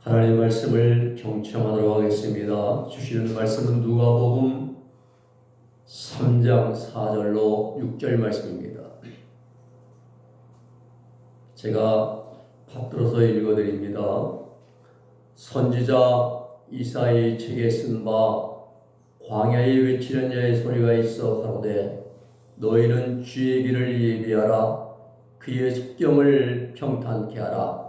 하나님의 말씀을 경청하도록 하겠습니다. 주시는 말씀은 누가복음 3장 4절로 6절 말씀입니다. 제가 받들어서 읽어드립니다. 선지자 이사야의 책에 쓴 바 광야에 외치는 자의 소리가 있어 가로되 너희는 주의 길을 예비하라. 그의 습경을 평탄케 하라.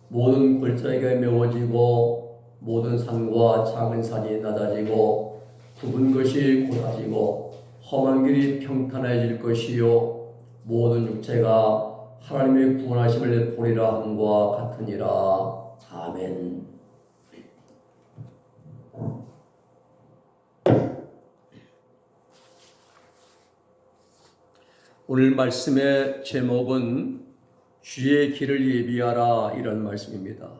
모든 골짜기가 메워지고 모든 산과 작은 산이 낮아지고 굽은 것이 곧아지고 험한 길이 평탄해질 것이요 모든 육체가 하나님의 구원하심을 보리라 함과 같으니라. 아멘. 오늘 말씀의 제목은 주의 길을 예비하라 이런 말씀입니다.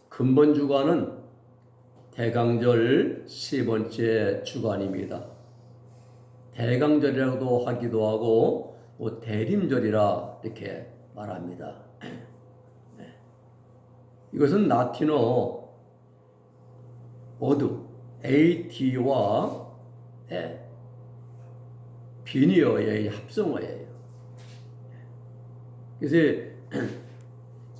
근본 주간은 대강절 세 번째 주간입니다. 대강절이라고도 하기도 하고 대림절이라 이렇게 말합니다. 이것은 라틴어 어두 AT와 비니어의 합성어예요. 그래서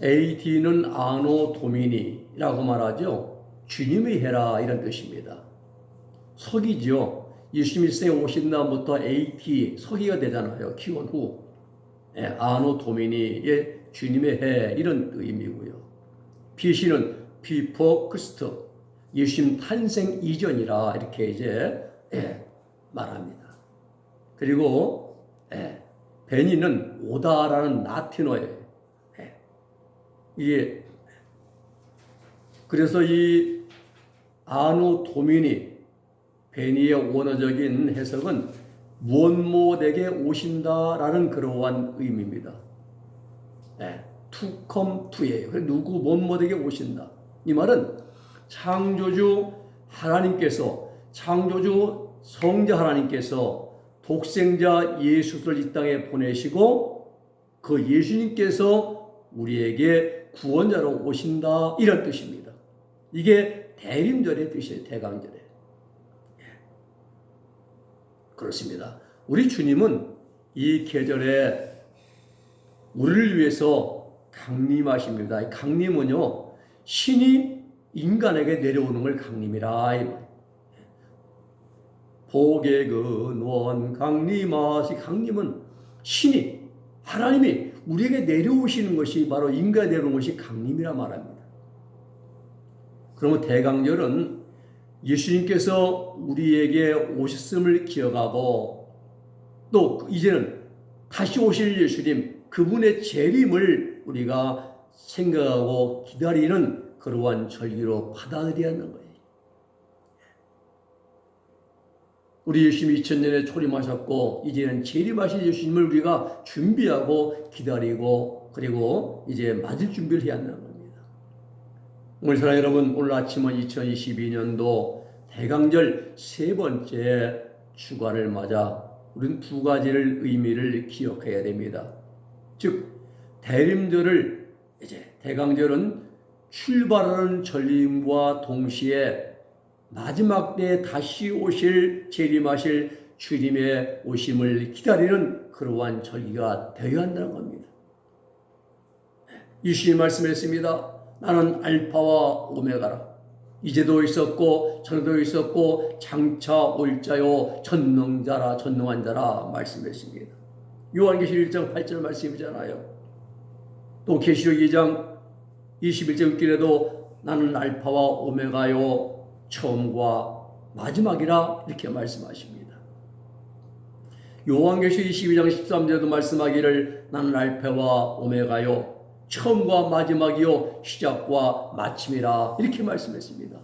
AT는 아노 도미니라고 말하죠. 주님의 해라 이런 뜻입니다. 서기죠. 예수님이 세상에 오신 다음부터 AT 서기가 되잖아요. 기원 후. 아노 도미니의 주님의 해 이런 의미고요. BC는 비포 크리스트 예수님 탄생 이전이라 이렇게 이제 말합니다. 그리고 베니는 오다라는 라틴어예요. 이게 그래서 이 아노 도미니 베니의 원어적인 해석은 무엇무엇에게 오신다라는 그러한 의미입니다. to come to예요. 그래서 누구 무엇무엇에게 오신다. 이 말은 창조주 하나님께서 창조주 성자 하나님께서 독생자 예수를 이 땅에 보내시고 그 예수님께서 우리에게 구원자로 오신다 이런 뜻입니다. 이게 대림절의 뜻이에요. 대강절에. 그렇습니다. 우리 주님은 이 계절에 우리를 위해서 강림하십니다. 강림은요 신이 인간에게 내려오는 걸 강림이라. 복의 근원 강림하시. 강림은 신이 하나님이 우리에게 내려오시는 것이 바로 인간에 내려오는 것이 강림이라 말합니다. 그러면 대강절은 예수님께서 우리에게 오셨음을 기억하고 또 이제는 다시 오실 예수님 그분의 재림을 우리가 생각하고 기다리는 그러한 절기로 받아들여야 하는 거예요. 우리 예수님이 2000년에 초림하셨고 이제는 재림하실 예수님을 우리가 준비하고 기다리고 그리고 이제 맞을 준비를 해야 한다는 겁니다. 오늘 사랑 여러분, 오늘 아침은 2022년도 대강절 세 번째 주간을 맞아 우리는 두 가지를 의미를 기억해야 됩니다. 즉 대림절을 이제 대강절은 출발하는 절림과 동시에 마지막 때에 다시 오실 재림하실 주님의 오심을 기다리는 그러한 절기가 되어야 한다는 겁니다. 예수님 말씀했습니다. 나는 알파와 오메가라. 이제도 있었고 전에도 있었고 장차 올 자요 전능자라 전능한 자라 말씀했습니다. 요한계시록 1장 8절 말씀이잖아요. 또 계시록 2장 21절 6절에도 나는 알파와 오메가요 처음과 마지막이라 이렇게 말씀하십니다. 요한계시록 22장 13절에도 말씀하기를 나는 알파와 오메가요 처음과 마지막이요 시작과 마침이라 이렇게 말씀했습니다.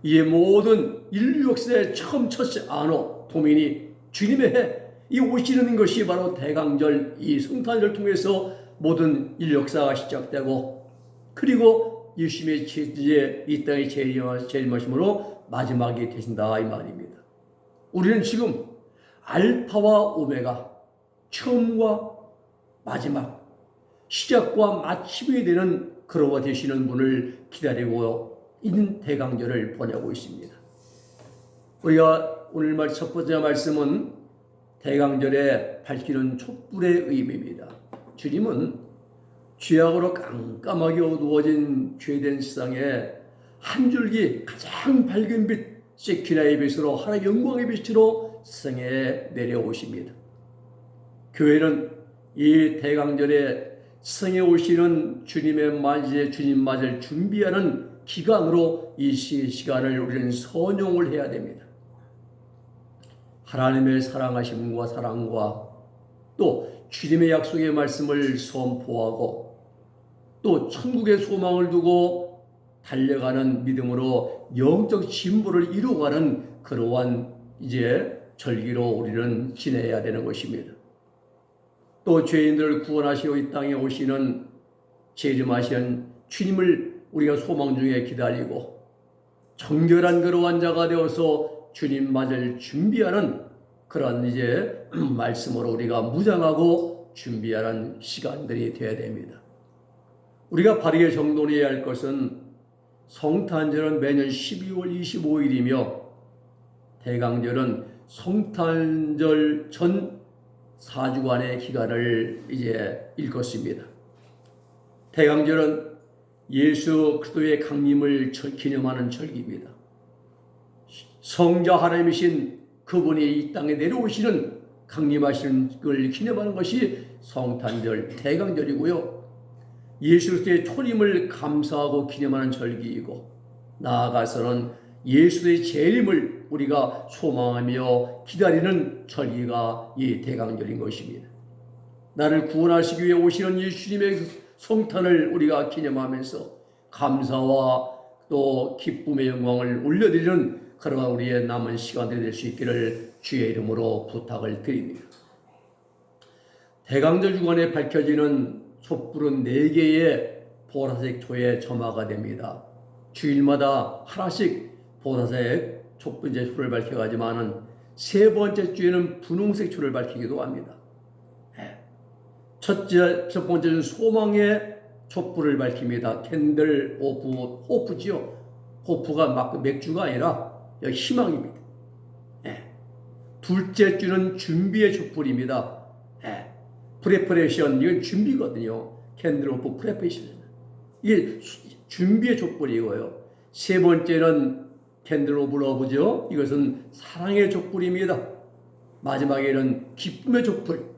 이에 모든 인류 역사의 처음 첫째 아노 도민이 주님의 해 이 오시는 것이 바로 대강절 이 성탄절을 통해서 모든 인류 역사가 시작되고 그리고 예수님의 이제 이 땅의 재림하심으로 마지막이 되신다 이 말입니다. 우리는 지금 알파와 오메가 처음과 마지막 시작과 마침이 되는 그러와 되시는 분을 기다리고 있는 대강절을 보내고 있습니다. 우리가 오늘 첫 번째 말씀은 대강절에 밝히는 촛불의 의미입니다. 주님은 죄악으로 깜깜하게 어두워진 죄된 세상에 한 줄기 가장 밝은 빛, 세키나의 빛으로, 하나님의 영광의 빛으로 세상에 내려오십니다. 교회는 이 대강절에 세상에 오시는 주님의 맞이에 주님 맞을 준비하는 기간으로 이 시간을 우리는 선용을 해야 됩니다. 하나님의 사랑하심과 사랑과 또 주님의 약속의 말씀을 선포하고 또 천국의 소망을 두고 달려가는 믿음으로 영적 진보를 이루어가는 그러한 이제 절기로 우리는 지내야 되는 것입니다. 또 죄인들을 구원하시고 이 땅에 오시는 재림하신 주님을 우리가 소망 중에 기다리고 정결한 그러한 자가 되어서 주님 맞을 준비하는 그런 이제 말씀으로 우리가 무장하고 준비하는 시간들이 되어야 됩니다. 우리가 바르게 정돈해야 할 것은 성탄절은 매년 12월 25일이며 대강절은 성탄절 전 4주간의 기간을 이제 일컫습니다. 대강절은 예수 그리스도의 강림을 기념하는 절기입니다. 성자 하나님이신 그분이 이 땅에 내려오시는 강림하시는 걸 기념하는 것이 성탄절 대강절이고요. 예수 그리스도의 초림을 감사하고 기념하는 절기이고 나아가서는 예수의 재림을 우리가 소망하며 기다리는 절기가 이 대강절인 것입니다. 나를 구원하시기 위해 오시는 예수님의 성탄을 우리가 기념하면서 감사와 또 기쁨의 영광을 올려드리는 그러한 우리의 남은 시간들이 될 수 있기를 주의 이름으로 부탁을 드립니다. 대강절 주간에 밝혀지는 촛불은 4개의 보라색 초의 점화가 됩니다. 주일마다 하나씩 보라색 촛불을 밝혀가지만은 3번째 주에는 분홍색 초를 밝히기도 합니다. 첫 번째는 소망의 촛불을 밝힙니다. 캔들 호프지요. 호프가 막 맥주가 아니라 희망입니다. 둘째 주는 준비의 촛불입니다. 프레퍼레이션, 이건 준비거든요. 캔들 호프 프레퍼레이션. 이게 준비의 촛불이고요. 세 번째는 캔들 오브 러브죠. 이것은 사랑의 촛불입니다. 마지막에는 기쁨의 촛불.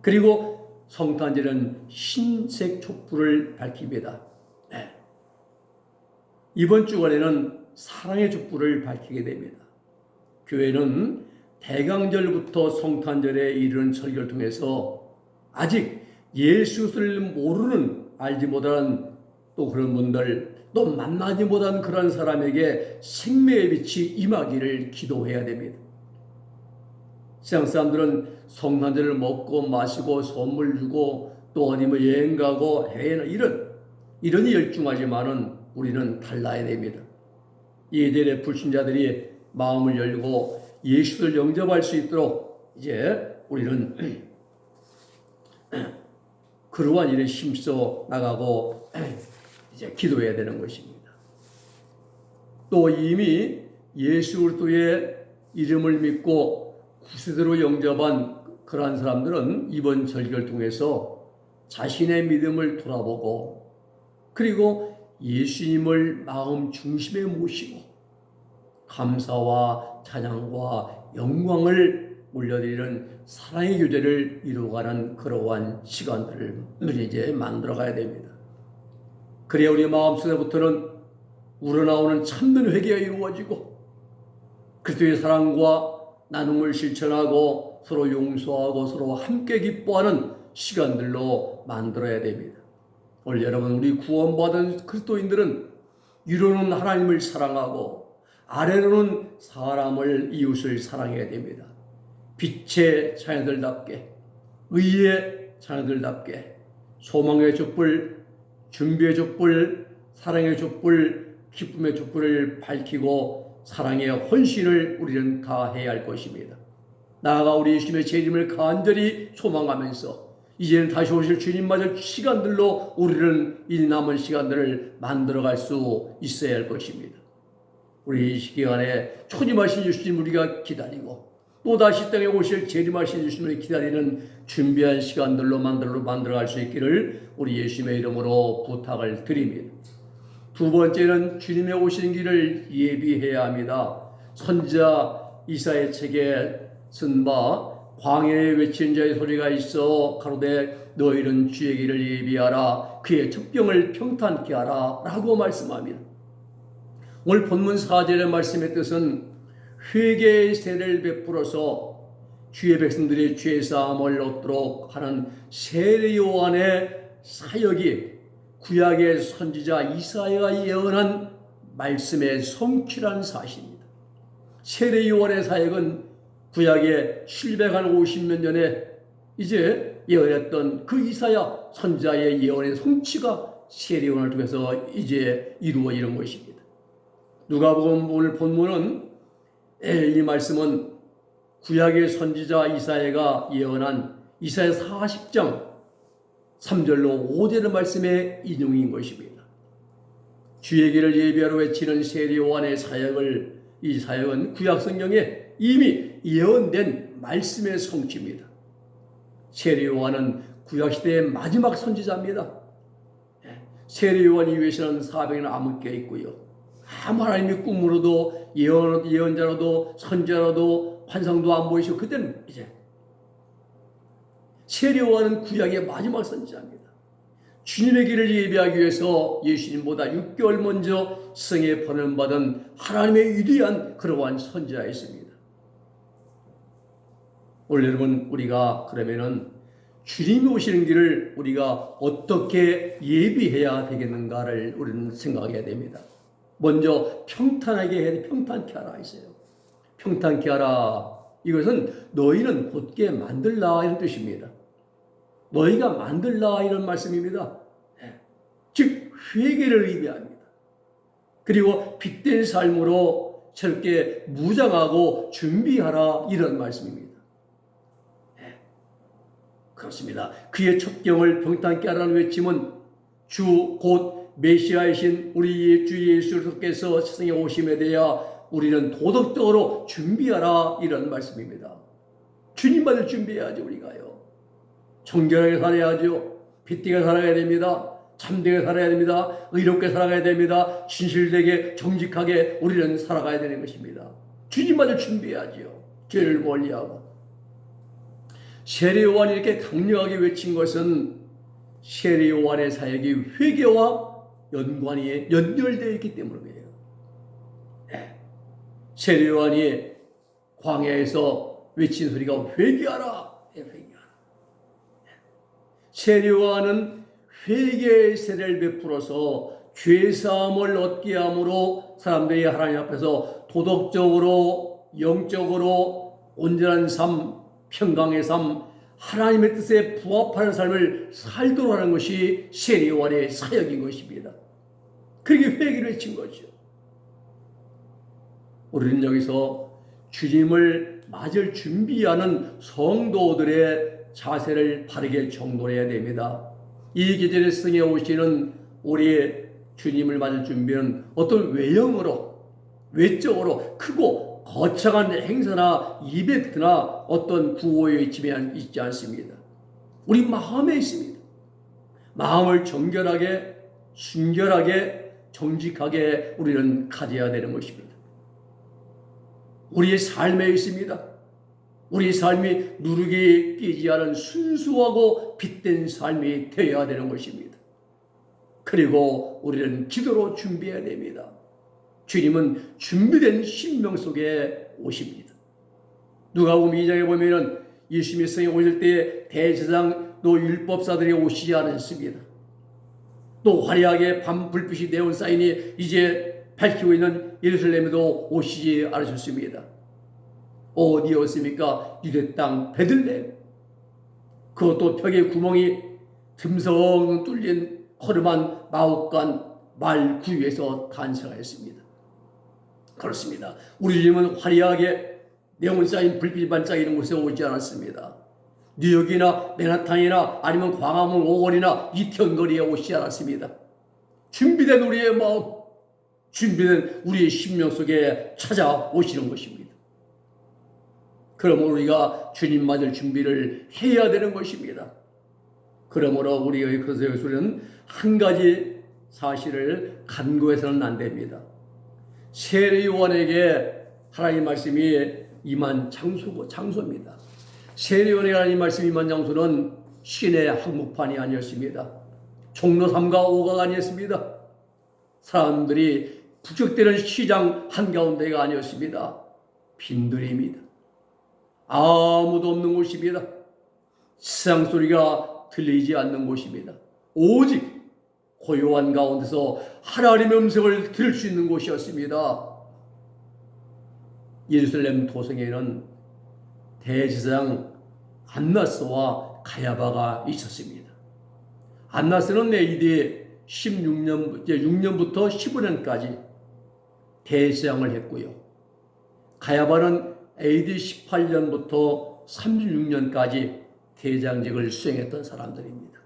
그리고 성탄절은 흰색 촛불을 밝힙니다. 이번 주간에는 사랑의 촛불을 밝히게 됩니다. 교회는 대강절부터 성탄절에 이르는 절기를 통해서 아직 예수를 모르는, 알지 못하는 또 그런 분들, 또 만나지 못한 그런 사람에게 생명의 빛이 임하기를 기도해야 됩니다. 세상 사람들은 성탄절을 먹고 마시고 선물 주고 또 어디 여행 가고 해외는 이런 열중하지만은 우리는 달라야 됩니다. 이들의 불신자들이 마음을 열고 예수를 영접할 수 있도록 이제 우리는 그러한 일에 힘써 나가고 이제 기도해야 되는 것입니다. 또 이미 예수 그리스도의 이름을 믿고 구세주로 영접한 그러한 사람들은 이번 절기를 통해서 자신의 믿음을 돌아보고 그리고 예수님을 마음 중심에 모시고 감사와 찬양과 영광을 올려드리는 사랑의 교제를 이루어가는 그러한 시간들을 이제 만들어가야 됩니다. 그래야 우리 마음속에부터는 우러나오는 참된 회개가 이루어지고 그리스도의 사랑과 나눔을 실천하고 서로 용서하고 서로 함께 기뻐하는 시간들로 만들어야 됩니다. 오늘 여러분, 우리 구원받은 그리스도인들은 위로는 하나님을 사랑하고 아래로는 사람을 이웃을 사랑해야 됩니다. 빛의 자녀들답게, 의의 자녀들답게 소망의 촛불, 준비의 촛불, 사랑의 촛불, 기쁨의 촛불을 밝히고 사랑의 헌신을 우리는 다해야 할 것입니다. 나아가 우리 예수님의 재림을 간절히 소망하면서 이제는 다시 오실 주님 맞을 시간들로 우리는 이 남은 시간들을 만들어갈 수 있어야 할 것입니다. 우리 이 기간에 초림하신 예수님 우리가 기다리고 또다시 땅에 오실 재림하신 예수님을 기다리는 준비한 시간들로 만들어갈 수 있기를 우리 예수님의 이름으로 부탁을 드립니다. 두 번째는 주님의 오시는 길을 예비해야 합니다. 선지자 이사야 책에 쓴 바 광야에 외치는 자의 소리가 있어 가로되 너희는 주의 길을 예비하라 그의 첩병을 평탄케 하라 라고 말씀합니다. 오늘 본문 4절의 말씀의 뜻은 회개의 세례를 베풀어서 주의 백성들이 죄 사함을 얻도록 하는 세례 요한의 사역이 구약의 선지자 이사야가 예언한 말씀의 성취라는 사실입니다. 세례 요한의 사역은 구약의 750년 전에 이제 예언했던 그 이사야 선지자의 예언의 성취가 세례 요한을 통해서 이제 이루어지는 것입니다. 누가복음 오늘 본문은 이 말씀은 구약의 선지자 이사야가 예언한 이사야 40장 3절로 5절의 말씀의 인용인 것입니다. 주의 길을 예비하러 외치는 세례 요한의 사역을 이 사역은 구약 성경에 이미 예언된 말씀의 성취입니다. 세례 요한은 구약 시대의 마지막 선지자입니다. 세례 요한 이후에서는 400년 암흑기가 있고요. 아무 하나님의 꿈으로도 예언자로도 선지자로도 환상도 안 보이시고 그때는 이제 세례 요한은 구약의 마지막 선지자입니다. 주님의 길을 예비하기 위해서 예수님보다 6개월 먼저 성에 번원받은 하나님의 위대한 그러한 선지자였습니다. 오늘 여러분 우리가 그러면은 주님이 오시는 길을 우리가 어떻게 예비해야 되겠는가를 우리는 생각해야 됩니다. 먼저 평탄하게 해야 돼. 평탄케 하라 했어요. 평탄케 하라. 이것은 너희는 곧게 만들라 이런 뜻입니다. 너희가 만들라 이런 말씀입니다. 즉 회개를 의미합니다. 그리고 빛된 삶으로 철게 무장하고 준비하라 이런 말씀입니다. 그렇습니다. 그의 첩경을 평탄케 하라는 외침은 주 곧 메시아이신 우리 주 예수께서 세상에 오심에 대하여 우리는 도덕적으로 준비하라 이런 말씀입니다. 주님만을 준비해야죠. 우리가요. 정결하게 살아야죠. 빛되게 살아야 됩니다. 참되게 살아야 됩니다. 의롭게 살아가야 됩니다. 진실되게 정직하게 우리는 살아가야 되는 것입니다. 주님만을 준비해야죠. 죄를 멀리하고. 세례 요한이 이렇게 강력하게 외친 것은 세례 요한의 사역이 회개와 연관이 연결되어 있기 때문이에요. 세례 요한이 광야에서 외친 소리가 회개하라. 회개하라. 세례 요한은 회개의 세례를 베풀어서 죄사함을 얻게 함으로 사람들이 하나님 앞에서 도덕적으로 영적으로 온전한 삶, 평강의 삶, 하나님의 뜻에 부합하는 삶을 살도록 하는 것이 세례 요한의 사역인 것입니다. 그렇게 회개를 외친 거죠. 우리는 여기서 주님을 맞을 준비하는 성도들의 자세를 바르게 정돈해야 됩니다. 이 계절의 성에 오시는 우리 주님을 맞을 준비는 어떤 외형으로, 외적으로 크고 거창한 행사나 이벤트나 어떤 구호의 외침이 있지 않습니다. 우리 마음에 있습니다. 마음을 정결하게, 순결하게, 정직하게 우리는 가져야 되는 것입니다. 우리의 삶에 있습니다. 우리 삶이 누르게 끼지 않은 순수하고 빛된 삶이 되어야 되는 것입니다. 그리고 우리는 기도로 준비해야 됩니다. 주님은 준비된 심령 속에 오십니다. 누가복음 2장에 보면은 예수님이 성에 오실 때 대제사장 또 율법사들이 오시지 않았습니다. 또 화려하게 밤 불빛이 네온 사인이 이제 밝히고 있는 예루살렘에도 오시지 않으셨습니다. 어디였습니까? 유대 땅 베들레헴. 그것도 벽에 구멍이 듬성 뚫린 허름한 마옥간 말 구유에서 탄생하였습니다. 그렇습니다. 우리 주님은 화려하게 네온 사인 불빛이 반짝이는 곳에 오지 않았습니다. 뉴욕이나 맨하탄이나 아니면 광화문 5원이나 이태원거리에 오시지 않았습니다. 준비된 우리의 마음, 준비된 우리의 심령 속에 찾아오시는 것입니다. 그러므로 우리가 주님 맞을 준비를 해야 되는 것입니다. 그러므로 우리의 그리스도인은 한 가지 사실을 간구해서는 안 됩니다. 세례 요한에게 하나님 말씀이 임한 장소입니다. 세례 요한에게 하나님 말씀이 임한 장소는 시내 한복판이 아니었습니다. 종로 3가 5가 아니었습니다. 사람들이 북적대는 시장 한가운데가 아니었습니다. 빈들입니다. 아무도 없는 곳입니다. 세상 소리가 들리지 않는 곳입니다. 오직 고요한 가운데서 하나님의 음성을 들을 수 있는 곳이었습니다. 예루살렘 도성에는 대제사장 안나스와 가야바가 있었습니다. 안나스는 AD 6년부터 15년까지 대제사장을 했고요. 가야바는 AD 18년부터 36년까지 대장직을 수행했던 사람들입니다.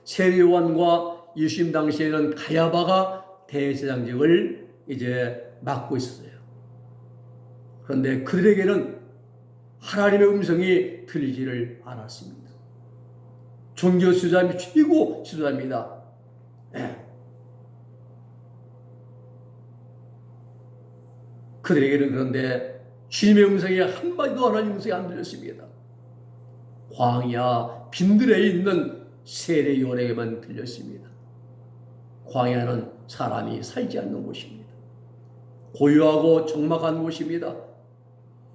세례 요한과 예수님 당시에는 가야바가 대제사장직을 이제 맡고 있었어요. 그런데 그들에게는 하나님의 음성이 들리지를 않았습니다. 종교 지도자는 최고 지도자입니다. 네. 그들에게는 그런데 주님의 음성이 한마디도 하나님의 음성이 안 들렸습니다. 광야 빈들에 있는 세례 요한에게만 들렸습니다. 광야는 사람이 살지 않는 곳입니다. 고요하고 적막한 곳입니다.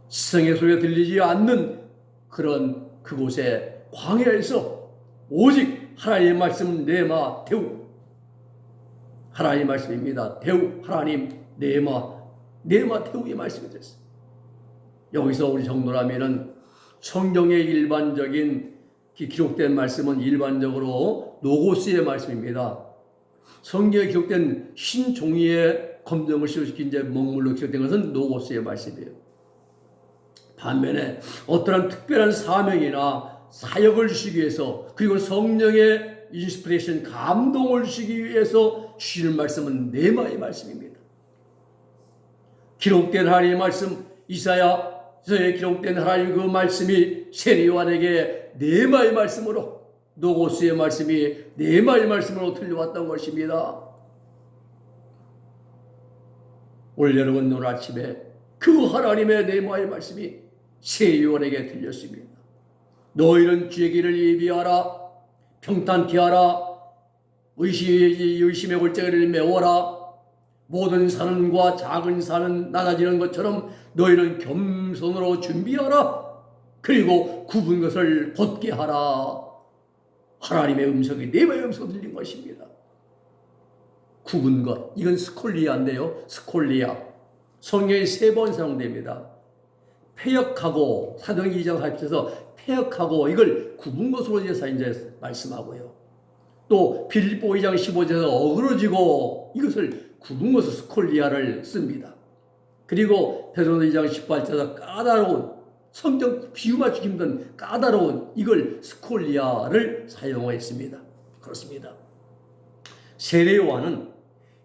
스승의 소리가 들리지 않는 그런 그곳에 광야에서 오직 하나님의 말씀 네마 대우, 하나님의 말씀입니다. 대우 하나님 네마 대우의 말씀이 됐어요. 여기서 우리 정도라면은 성경의 일반적인 기록된 말씀은 일반적으로 노고스의 말씀입니다. 성경에 기록된 흰 종이에 검정을 씌워시킨 이제 먹물로 기록된 것은 노고스의 말씀이에요. 반면에 어떠한 특별한 사명이나 사역을 주시기 위해서 그리고 성령의 인스피레이션 감동을 주시기 위해서 주시는 말씀은 네마의 말씀입니다. 기록된 하나님의 말씀 이사야서에 기록된 하나님 그 말씀이 세례 요한에게 네마의 말씀으로 노고스의 말씀이 네마의 말씀으로 들려왔던 것입니다. 오늘 여러분 오늘 아침에 그 하나님의 네마의 말씀이 세례 요한에게 들렸습니다. 너희는 주의 길을 예비하라, 평탄케 하라, 의심의 골짜기를 메워라. 모든 산과 작은 산은 낮아지는 것처럼 너희는 겸손으로 준비하라. 그리고 굽은 것을 곧게 하라. 하나님의 음성이 네마의 음성이 들린 것입니다. 굽은 것, 이건 스콜리아인데요. 스콜리아. 성경에 3번 사용됩니다. 폐역하고 사도행 2장 40절에서 폐역하고 이걸 굽은 것으로 이제 말씀하고요. 또 빌립보 2장 15절에서 어그러지고 이것을 굽은 것으로 스콜리아를 씁니다. 그리고 베드로 2장 18절에서 까다로운 성경 비유 맞추기 힘든 까다로운 이걸 스콜리아를 사용했습니다. 그렇습니다. 세례 요한은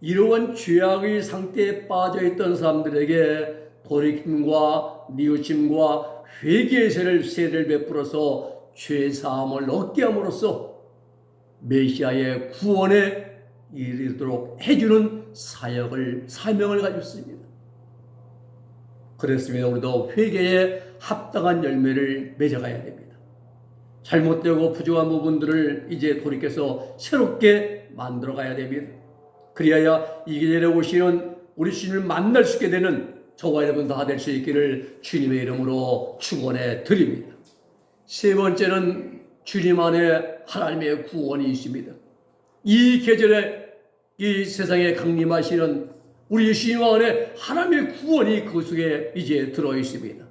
이러한 죄악의 상태에 빠져있던 사람들에게 돌이킴과 뉘우침과 회개의 세례를 베풀어서 죄사함을 얻게 함으로써 메시아의 구원에 이르도록 해주는 사명을 가지고 있습니다. 그렇습니다. 우리도 회개에 합당한 열매를 맺어가야 됩니다. 잘못되고 부족한 부분들을 이제 돌이켜서 새롭게 만들어가야 됩니다. 그리하여 이 길에 오시는 우리 주님을 만날 수 있게 되는 저와 여러분 다 될 수 있기를 주님의 이름으로 축원해 드립니다. 세 번째는 주님 안에 하나님의 구원이 있습니다. 이 계절에 이 세상에 강림하시는 우리 주님 안에 하나님의 구원이 그 속에 이제 들어 있습니다.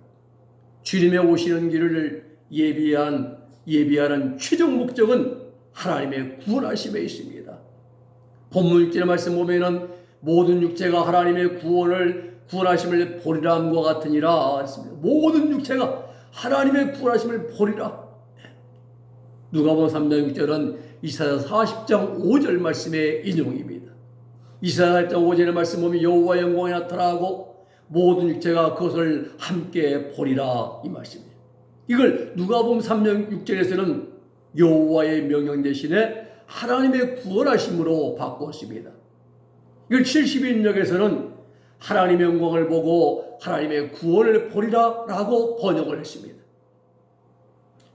주님의 오시는 길을 예비하는 최종 목적은 하나님의 구원하심에 있습니다. 본문 6절의 말씀 보면은 모든 육체가 하나님의 구원하심을 보리라 함과 같으니라 했습니다. 모든 육체가 하나님의 구원하심을 보리라. 누가복음 3장 6절은 이사야 40장 5절 말씀의 인용입니다. 이사야 40장 5절의 말씀 보면 여호와의 영광이 나타나고 모든 육체가 그것을 함께 보리라 이 말씀이에요. 이걸 누가복음 3장 6절에서는 여호와의 명령 대신에 하나님의 구원하심으로 바꾸었습니다. 이걸 72인역에서는 하나님의 영광을 보고 하나님의 구원을 보리라 라고 번역을 했습니다.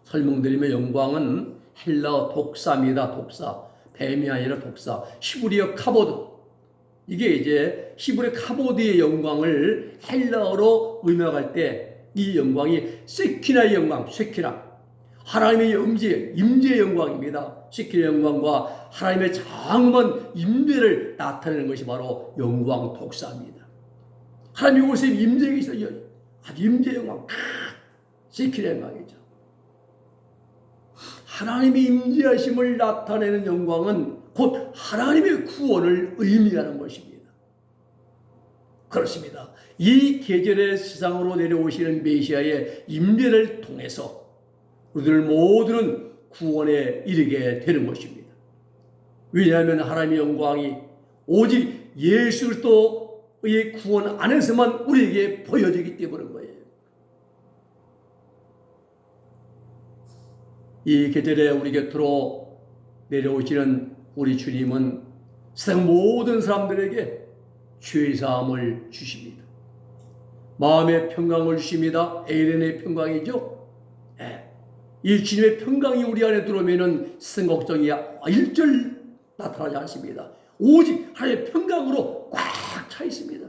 설명드리면 영광은 헬라어 독사입니다. 독사. 뱀이 아니라 독사. 히브리어 카보드. 이게 이제 히브리 카보드의 영광을 헬라어로 의미할 때 이 영광이 세키나의 영광, 세키나. 하나님의 임재의 영광입니다. 세키나의 영광과 하나님의 장엄한 임재를 나타내는 것이 바로 영광 독사입니다. 하나님 이곳에 임재가 있어요. 임재의 영광. 세키나의 영광이죠. 하나님의 임재하심을 나타내는 영광은 곧 하나님의 구원을 의미하는 것입니다. 그렇습니다. 이 계절의 세상으로 내려오시는 메시아의 임재를 통해서 우리들 모두는 구원에 이르게 되는 것입니다. 왜냐하면 하나님의 영광이 오직 예수 그리스도의 구원 안에서만 우리에게 보여지기 때문인 거예요. 이 계절에 우리 곁으로 내려오시는 우리 주님은 세상 모든 사람들에게 죄 사함을 주십니다. 마음의 평강을 주십니다. 에이렌의 평강이죠. 이 주님의 평강이 우리 안에 들어오면 세상 걱정이 일절 나타나지 않습니다. 오직 하나님의 평강으로 꽉 차 있습니다.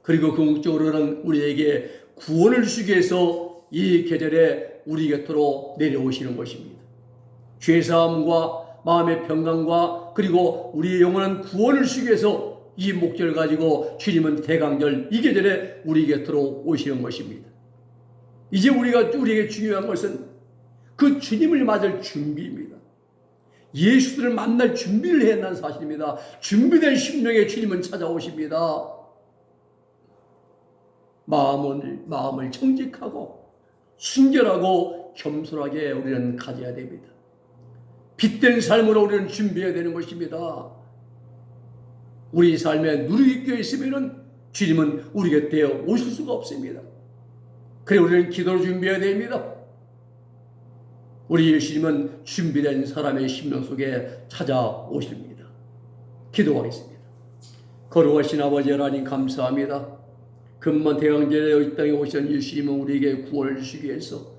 그리고 궁극적으로는 우리에게 구원을 주시기 위해서 이 계절에 우리 곁으로 내려오시는 것입니다. 죄사함과 마음의 평강과 그리고 우리의 영원한 구원을 주시기 위해서 이 목적을 가지고 주님은 대강절 이 계절에 우리 곁으로 오시는 것입니다. 이제 우리에게 중요한 것은 그 주님을 맞을 준비입니다. 예수를 만날 준비를 해야 한다는 사실입니다. 준비된 심령에 주님은 찾아오십니다. 마음을 정직하고 순결하고 겸손하게 우리는 가져야 됩니다. 빛된 삶으로 우리는 준비해야 되는 것입니다. 우리 삶에 누리기 껴 있으면 주님은 우리 곁에 오실 수가 없습니다. 그래 우리는 기도를 준비해야 됩니다. 우리 예수님은 준비된 사람의 심령 속에 찾아오십니다. 기도하겠습니다. 거룩하신 아버지 하나님 감사합니다. 금만 대강절에 이 땅에 오신 예수님은 우리에게 구원을 주시기 위해서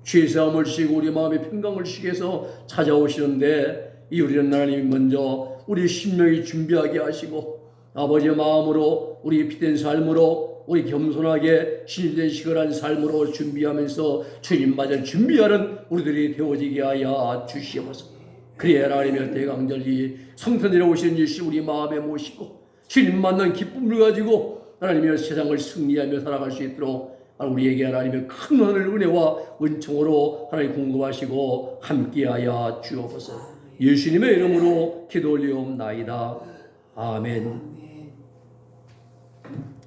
죄사함을 주시고 우리 마음의 평강을 주시기 위해서 찾아오시는데 이 우리는 하나님 먼저 우리 심령이 준비하게 하시고 아버지의 마음으로 우리 빛된 삶으로 우리 겸손하게 신실된 시걸한 삶으로 준비하면서 주님 맞을 준비하는 우리들이 되어지게 하여 주시옵소서. 그래야 하나님의 대강절이 성탄절에 오신 예수 우리 마음에 모시고 주님 만난 기쁨을 가지고 하나님의 세상을 승리하며 살아갈 수 있도록 우리에게 하나님의 큰 하늘 은혜와 은총으로 하나님 공급하시고 함께하여 주옵소서. 예수님의 이름으로 기도 올리옵나이다. 아멘.